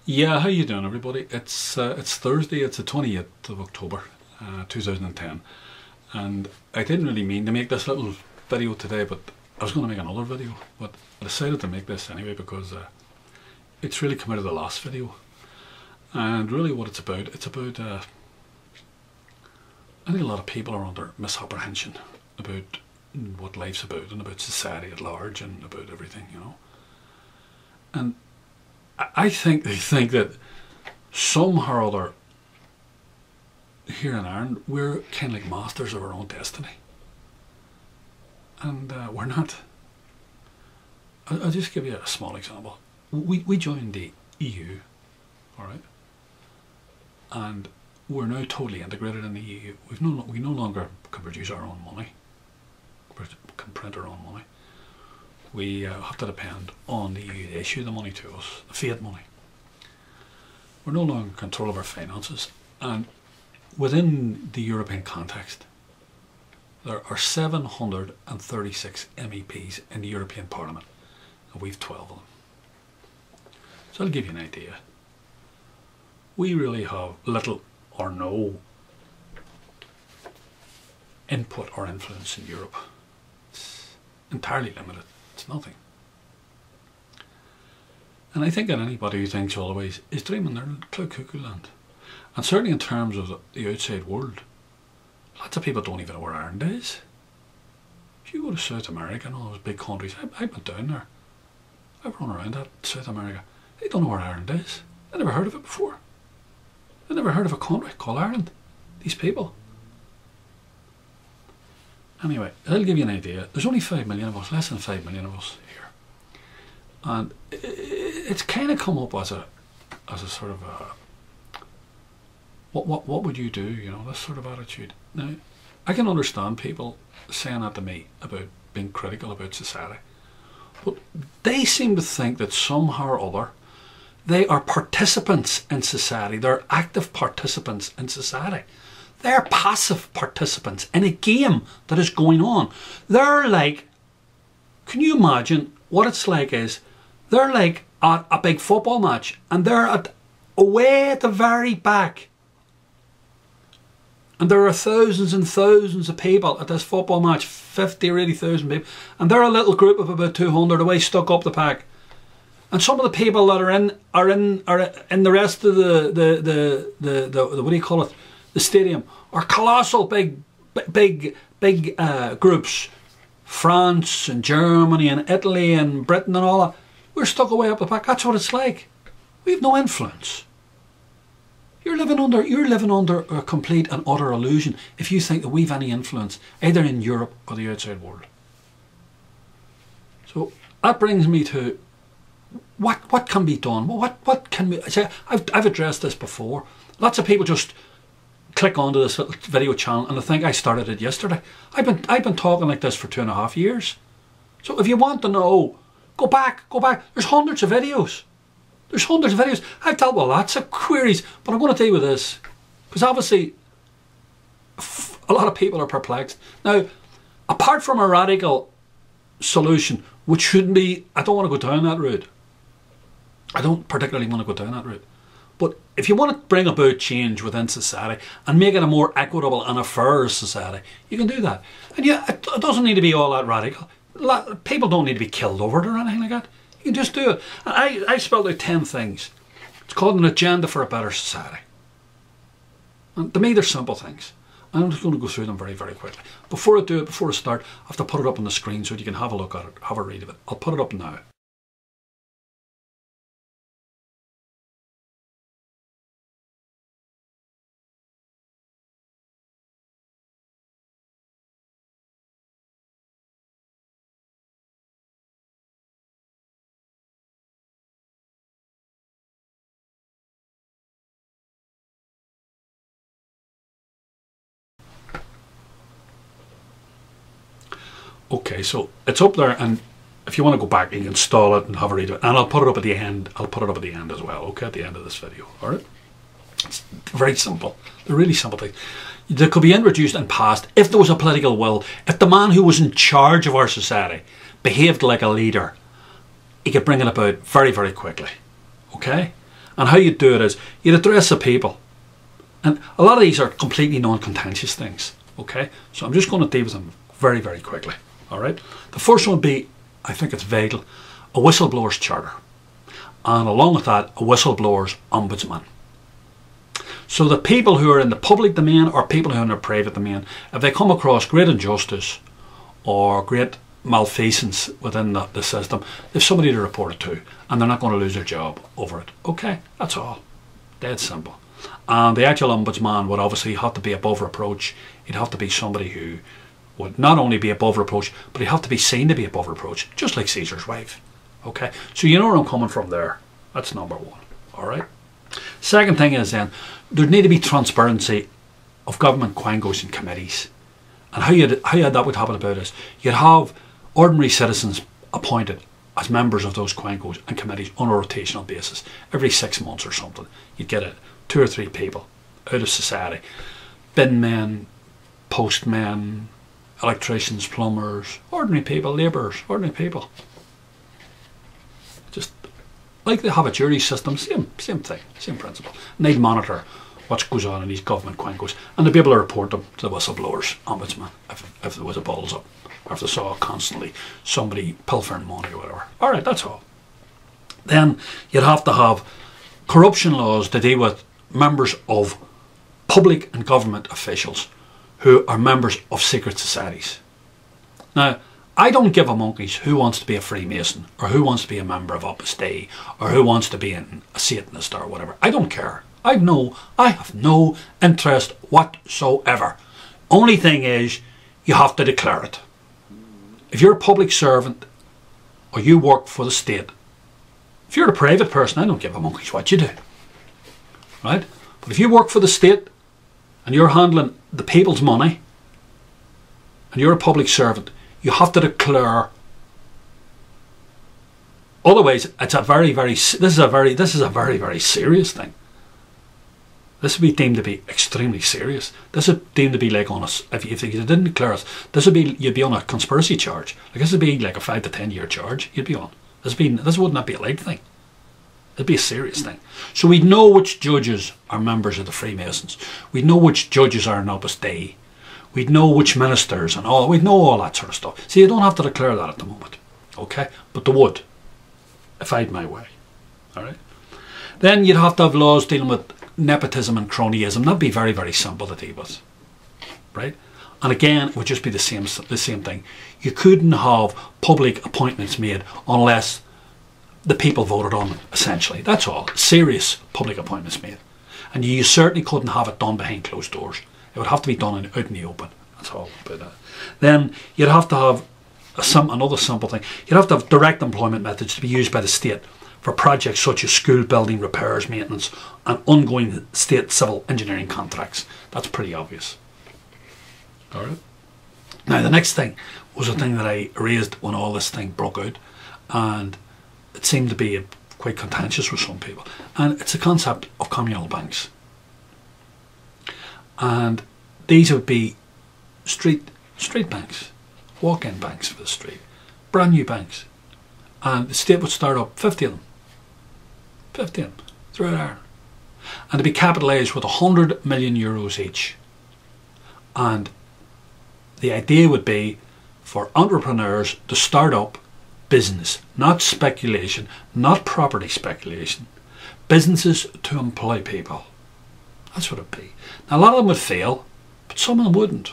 Yeah, how you doing, everybody? It's Thursday. It's the 28th of October, 2010, and I didn't really mean to make this little video today, but I was going to make another video, but I decided to make this anyway because it's really come out of the last video, and really what it's about. I think a lot of people are under misapprehension about what life's about and about society at large and about everything, you know. And I think they think that somehow or other here in Ireland we're kind of like masters of our own destiny, and we're not. I'll just give you a small example. We joined the EU, all right, and we're now totally integrated in the EU. We no longer can produce our own money, can print our own money. We have to depend on the EU to issue the money to us, the fiat money. We're no longer in control of our finances, and within the European context, there are 736 MEPs in the European Parliament, and we've 12 of them. So I'll give you an idea. We really have little or no input or influence in Europe. It's entirely limited. It's nothing. And I think that anybody who thinks otherwise is dreaming. They're in cloud cuckoo land. And certainly in terms of the outside world, lots of people don't even know where Ireland is. If you go to South America and all those big countries, I've been down there. I've run around that South America. They don't know where Ireland is. They never heard of it before. They never heard of a country called Ireland. These people. Anyway, I'll give you an idea. There's only 5 million of us, less than 5 million of us here, and it's kind of come up as a sort of a what would you do? You know, this sort of attitude. Now, I can understand people saying that to me about being critical about society, but they seem to think that somehow or other they are participants in society. They're active participants in society. They're passive participants in a game that is going on. They're like, can you imagine what it's like is, they're like at a big football match and they're away at the very back. And there are thousands and thousands of people at this football match, 50 or 80,000 people. And they're a little group of about 200 away stuck up the back. And some of the people that are in the rest of the what do you call it? The stadium are colossal big groups. France and Germany and Italy and Britain and all that. We're stuck away up the back. That's what it's like. We have no influence. You're living under a complete and utter illusion if you think that we've any influence either in Europe or the outside world. So that brings me to what can be done. What can we say? I've addressed this before. Lots of people just click onto this little video channel and I think I started it yesterday. I've been talking like this for 2.5 years. So if you want to know, go back. There's hundreds of videos. I've dealt with lots of queries, but I'm going to deal with this because obviously a lot of people are perplexed. Now, apart from a radical solution, which shouldn't be, I don't want to go down that route. I don't particularly want to go down that route. But if you want to bring about change within society and make it a more equitable and a fairer society, you can do that. And yeah, it doesn't need to be all that radical. People don't need to be killed over it or anything like that. You can just do it. And I spelled out 10 things. It's called an agenda for a better society. And to me, they're simple things. I'm just going to go through them very, very quickly. Before I start, I have to put it up on the screen so you can have a look at it, have a read of it. I'll put it up now. Okay, so it's up there, and if you want to go back, you can install it and have a read of it. And I'll put it up at the end. I'll put it up at the end as well, okay, at the end of this video. All right? It's very simple. They're really simple things. They could be introduced and passed if there was a political will. If the man who was in charge of our society behaved like a leader, he could bring it about very, very quickly. Okay? And how you do it is you'd address the people. And a lot of these are completely non-contentious things. Okay, so I'm just going to deal with them very, very quickly. All right. The first one would be, I think it's vital, a whistleblower's charter. And along with that, a whistleblower's ombudsman. So the people who are in the public domain or people who are in the private domain, if they come across great injustice or great malfeasance within the system, there's somebody to report it to, and they're not going to lose their job over it. Okay, that's all. Dead simple. And the actual ombudsman would obviously have to be above reproach. He'd have to be somebody who would not only be above reproach, but he'd have to be seen to be above reproach, just like Caesar's wife. Okay, so you know where I'm coming from there. That's number one. All right. Second thing is then, there need to be transparency of government quangos and committees. And how that would happen about is, you'd have ordinary citizens appointed as members of those quangos and committees on a rotational basis. Every 6 months or something, you'd get 2 or 3 people out of society. Bin men, postmen, electricians, plumbers, ordinary people, labourers, ordinary people. Just like they have a jury system, same thing, same principle. And they'd monitor what goes on in these government quangos, and they'd be able to report them to the whistleblowers ombudsman if there was a balls up, or if they saw constantly somebody pilfering money or whatever. Alright, that's all. Then you'd have to have corruption laws to deal with members of public and government officials who are members of secret societies. Now, I don't give a monkey's who wants to be a Freemason, or who wants to be a member of Opus Dei, or who wants to be a Satanist or whatever. I don't care. I have no interest whatsoever. Only thing is, you have to declare it. If you're a public servant, or you work for the state, if you're a private person, I don't give a monkey's what you do. Right? But if you work for the state, and you're handling the people's money, and you're a public servant, you have to declare. Otherwise, this is a very, very serious thing. This would be deemed to be extremely serious. This would deemed to be like on us. If you didn't declare it, you'd be on a conspiracy charge. Like this would be like a 5 to 10 year charge. You'd be on. This would not be a light thing. It'd be a serious thing. So we'd know which judges are members of the Freemasons. We'd know which judges are in Opus Dei. We'd know which ministers and all. We'd know all that sort of stuff. See, you don't have to declare that at the moment, okay? But they would, if I had my way. All right. Then you'd have to have laws dealing with nepotism and cronyism. That'd be very, very simple to deal with, right? And again, it would just be the same thing. You couldn't have public appointments made unless the people voted on them, essentially. That's all. Serious public appointments made. And you certainly couldn't have it done behind closed doors. It would have to be done out in the open. That's all about that. Then you'd have to have another simple thing. You'd have to have direct employment methods to be used by the state for projects such as school building, repairs, maintenance, and ongoing state civil engineering contracts. That's pretty obvious. All right. Now the next thing was a thing that I raised when all this thing broke out, and it seemed to be quite contentious with some people. And it's the concept of communal banks. And these would be street banks, walk-in banks for the street, brand new banks. And the state would start up 50 of them. 50 of them throughout Ireland. And to be capitalised with €100 million each. And the idea would be for entrepreneurs to start up business, not speculation, not property speculation. Businesses to employ people. That's what it'd be. Now a lot of them would fail, but some of them wouldn't.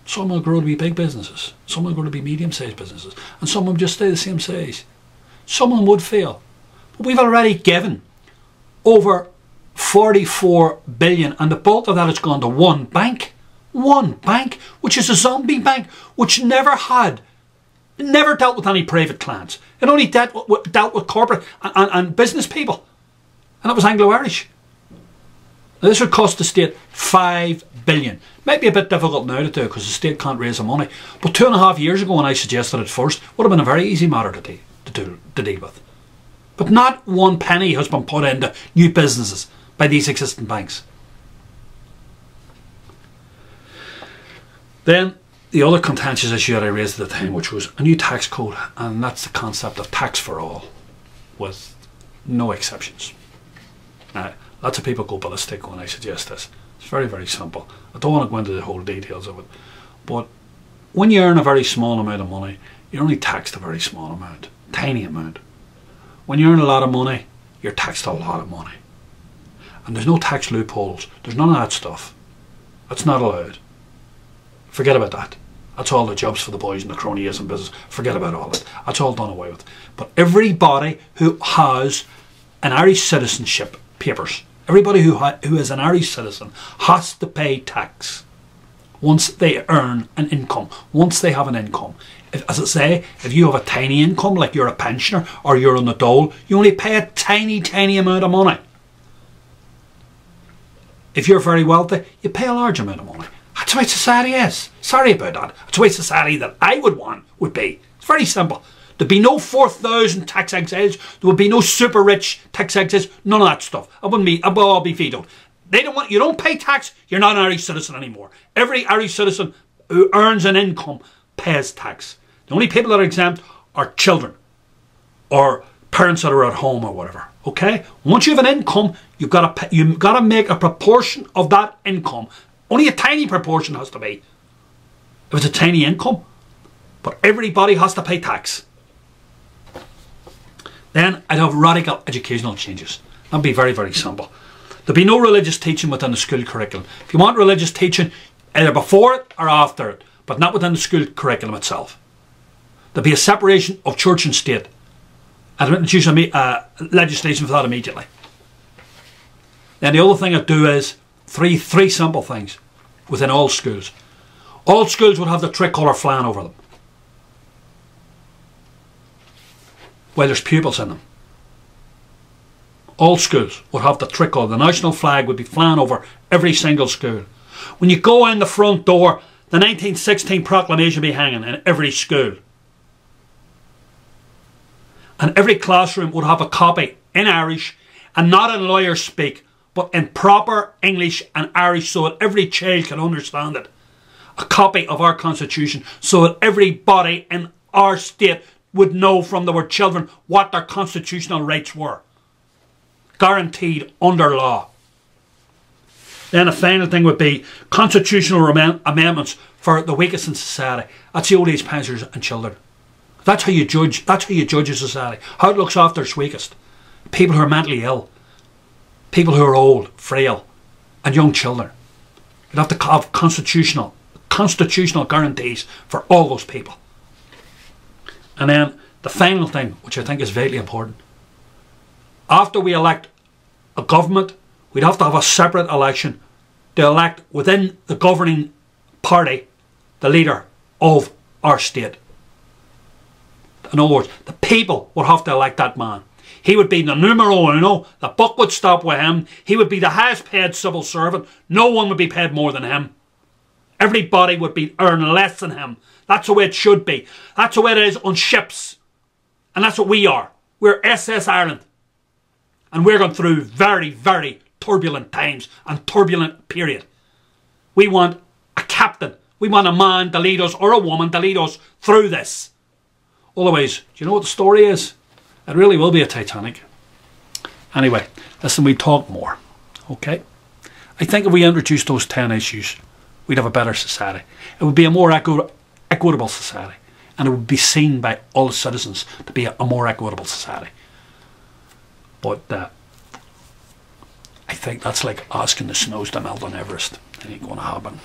Some will grow to be big businesses, some will grow to be medium-sized businesses, and some will just stay the same size. Some of them would fail. But we've already given over 44 billion, and the bulk of that has gone to one bank, which is a zombie bank, which never dealt with any private clients. It only dealt with corporate and business people, and that was Anglo-Irish. Now this would cost the state 5 billion. Might be a bit difficult now to do because the state can't raise the money. But 2.5 years ago when I suggested it first, would have been a very easy matter to deal with. But not one penny has been put into new businesses by these existing banks. Then the other contentious issue that I raised at the time, which was a new tax code, and that's the concept of tax for all, with no exceptions. Now, lots of people go ballistic when I suggest this. It's very, very simple. I don't want to go into the whole details of it. But when you earn a very small amount of money, you're only taxed a very small amount, tiny amount. When you earn a lot of money, you're taxed a lot of money. And there's no tax loopholes. There's none of that stuff. That's not allowed. Forget about that. That's all the jobs for the boys and the cronyism business. Forget about all that. That's all done away with. But everybody who has an Irish citizenship papers, everybody who is an Irish citizen has to pay tax once they earn an income, once they have an income. As I say, if you have a tiny income, like you're a pensioner or you're on the dole, you only pay a tiny, tiny amount of money. If you're very wealthy, you pay a large amount of money. That's the way society is. Sorry about that. That's the way society that I would want would be. It's very simple. There'd be no 4,000 tax exiles. There would be no super rich tax exiles. None of that stuff. It would all be vetoed. They don't want. You don't pay tax, you're not an Irish citizen anymore. Every Irish citizen who earns an income pays tax. The only people that are exempt are children or parents that are at home or whatever. Okay? Once you have an income, you've got to make a proportion of that income. Only a tiny proportion has to be. If it's a tiny income, but everybody has to pay tax. Then I'd have radical educational changes. That'd be very, very simple. There'd be no religious teaching within the school curriculum. If you want religious teaching, either before it or after it, but not within the school curriculum itself. There'd be a separation of church and state. I'd introduce legislation for that immediately. Then the other thing I'd do is three simple things within all schools. All schools would have the tricolour flying over them while there's pupils in them. All schools would have the tricolour. The national flag would be flying over every single school. When you go in the front door, the 1916 proclamation would be hanging in every school. And every classroom would have a copy in Irish, and not in lawyer speak, but in proper English and Irish, so that every child can understand it. A copy of our constitution, so that everybody in our state would know from they were children what their constitutional rights were. Guaranteed under law. Then a final thing would be constitutional amendments for the weakest in society. That's the old age pensioners and children. That's how you judge. That's how you judge a society. How it looks after its weakest. People who are mentally ill. People who are old, frail, and young children. You'd have to have constitutional guarantees for all those people. And then the final thing, which I think is vitally important. After we elect a government, we'd have to have a separate election to elect within the governing party the leader of our state. In other words, the people would have to elect that man. He would be the numero uno. The buck would stop with him. He would be the highest paid civil servant. No one would be paid more than him. Everybody would be earning less than him. That's the way it should be. That's the way it is on ships. And that's what we are. We're SS Ireland. And we're going through very, very turbulent times and turbulent period. We want a captain. We want a man to lead us, or a woman to lead us through this. Otherwise, do you know what the story is? It really will be a Titanic. Anyway, listen, we talk more. Okay? I think if we introduce those 10 issues, we'd have a better society. It would be a more equitable society. And it would be seen by all citizens to be a more equitable society. But I think that's like asking the snows to melt on Everest. It ain't going to happen.